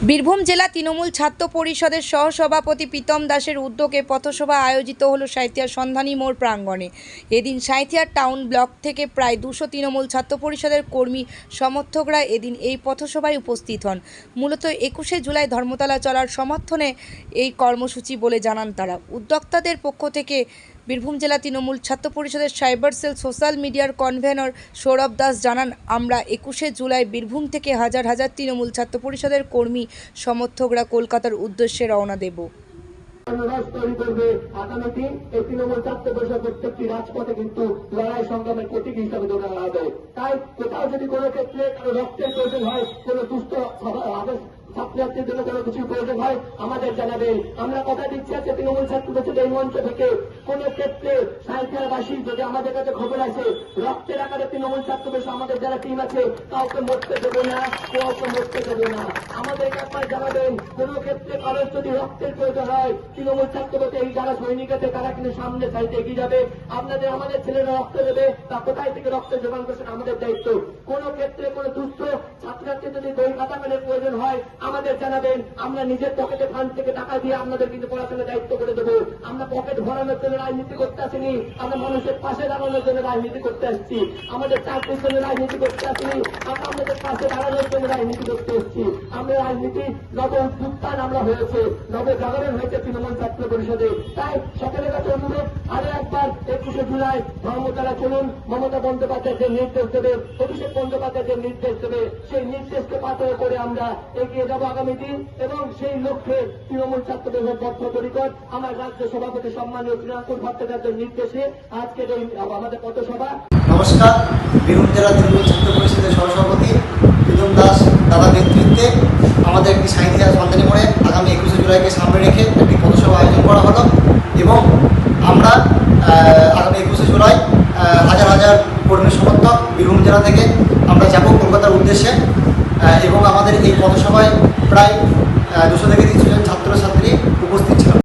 বীরভূম জেলা তৃণমূল ছাত্র পরিষদের সহসভাপতি প্রীতম দাসের উদ্যোগে পথসভা আয়োজিত হলো সাঁইথিয়ার সন্ধানী মোড় প্রাঙ্গণে। এদিন সাঁইথিয়ার টাউন ব্লক থেকে প্রায় 200 তৃণমূল ছাত্র পরিষদের কর্মী সমর্থকরা এদিন এই পথসভায় উপস্থিত হন। মূলত 21শে জুলাই ধর্মতলা চলার সমর্থনে এই কর্মসূচি বলে জানান তারা। উদ্যোক্তাদের পক্ষ থেকে বীরভূম জেলা তৃণমূল ছাত্র পরিষদের সাইবার সেল সোশ্যাল মিডিয়ার কনভেনর সৌরভ দাস জানান, আমরা 21শে জুলাই বীরভূম থেকে হাজার হাজার তৃণমূল ছাত্র পরিষদের কর্মী সমর্থকরা কলকাতার উদ্দেশ্যে রওনা দেব। আগামী দিন এই তৃণমূল ছাত্র পরিষদ প্রত্যেকটি রাজপথে কিন্তু লড়াই সংগ্রামের প্রতীক হিসাবে ধরে নেওয়া হবে। তাই কোথাও যদি কোনো ক্ষেত্রে কারো রক্তের প্রয়োজন হয়, কোনো দুস্থ ছাত্রছাত্রীর জন্য কোনো কিছু প্রয়োজন হয়, আমাদের জানাবেন। আমরা কথা দিচ্ছি আছে তৃণমূল ছাত্র পরিষদ এই মঞ্চ থেকে কোনো ক্ষেত্রে সাঁইথিয়াবাসী যদি আমাদের কাছে খবর আছে রক্তের আকারে তৃণমূল ছাত্র পরিষদ আমাদের যারা টিম আছে কাউকে মরতে দেবে না, কাউকে মরতে দেবে না। আমাদেরকে একবার জানাবেন কোনো ক্ষেত্রে কারোর যদি রক্তের প্রয়োজন হয়, তৃণমূল ছাত্র পরিষদ এই যারা সৈনিক আছে তারা কিন্তু সামনে সাইডে এগিয়ে যাবে। আপনাদের আমাদের ছেলেরা রক্ত দেবে, তা কোথায় থেকে রক্ত জোগান করছেন আমাদের দায়িত্ব। কোনো ক্ষেত্রে কোনো দুস্থ ছাত্রছাত্রী যদি দই খাতা মেনের প্রয়োজন হয় আমাদের জানাবেন। আমরা নিজের পকেটে ফান্ড থেকে টাকা দিয়ে আপনাদের কিন্তু পড়াশোনার দায়িত্ব করে দেবো। আমরা পকেট ভরানোর জন্য রাজনীতি করতে আসিনি, আমরা মানুষের পাশে দাঁড়ানোর জন্য রাজনীতি করতে আসছি। আমাদের চাকরির জন্য রাজনীতি করতে আসিনি, আমরা আপনাদের পাশে দাঁড়ানোর জন্য রাজনীতি করতে এসেছি। আমরা রাজনীতি নব উত্থান আমরা হয়েছে, নব জাগরণ হয়েছে তৃণমূল ছাত্র পরিষদে। তাই সকলের কাছে অনুরোধ, আরো একবার 21শে জুলাই ধর্মতলা চলুন। মমতা বন্দ্যোপাধ্যায় যে নির্দেশ দেবে, অভিষেক বন্দ্যোপাধ্যায় যে নির্দেশ দেবে, সেই নির্দেশকে পাথর করে আমরা এগিয়ে যাব আগামী দিন। এবং সেই লক্ষ্যে তৃণমূল ছাত্র পরিষদ বদ্ধপরিকর। আমার রাজ্য সভাপতি সম্মানীয় শ্রীরামপুর ভট্টাচার্যের নির্দেশে আজকের এই আমাদের পথসভা। নমস্কার, বীরভূম জেলা তৃণমূল ছাত্র পরিষদের সহসভাপতি প্রীতম দাস দাদার নেতৃত্বে আমাদের একটি সাঁইথিয়া সন্ধানী মোড়ে আগামী 21শে জুলাইকে সামনে রেখে একটি পথসভা আয়োজন করা হলো। এবং আমরা আগামী 21শে জুলাই হাজার হাজার কর্মী সমর্থক বীরভূম জেলা থেকে আমরা যাব কলকাতার উদ্দেশ্যে। এবং আমাদের এই পথসভায় প্রায় 200 থেকে 300 জন ছাত্র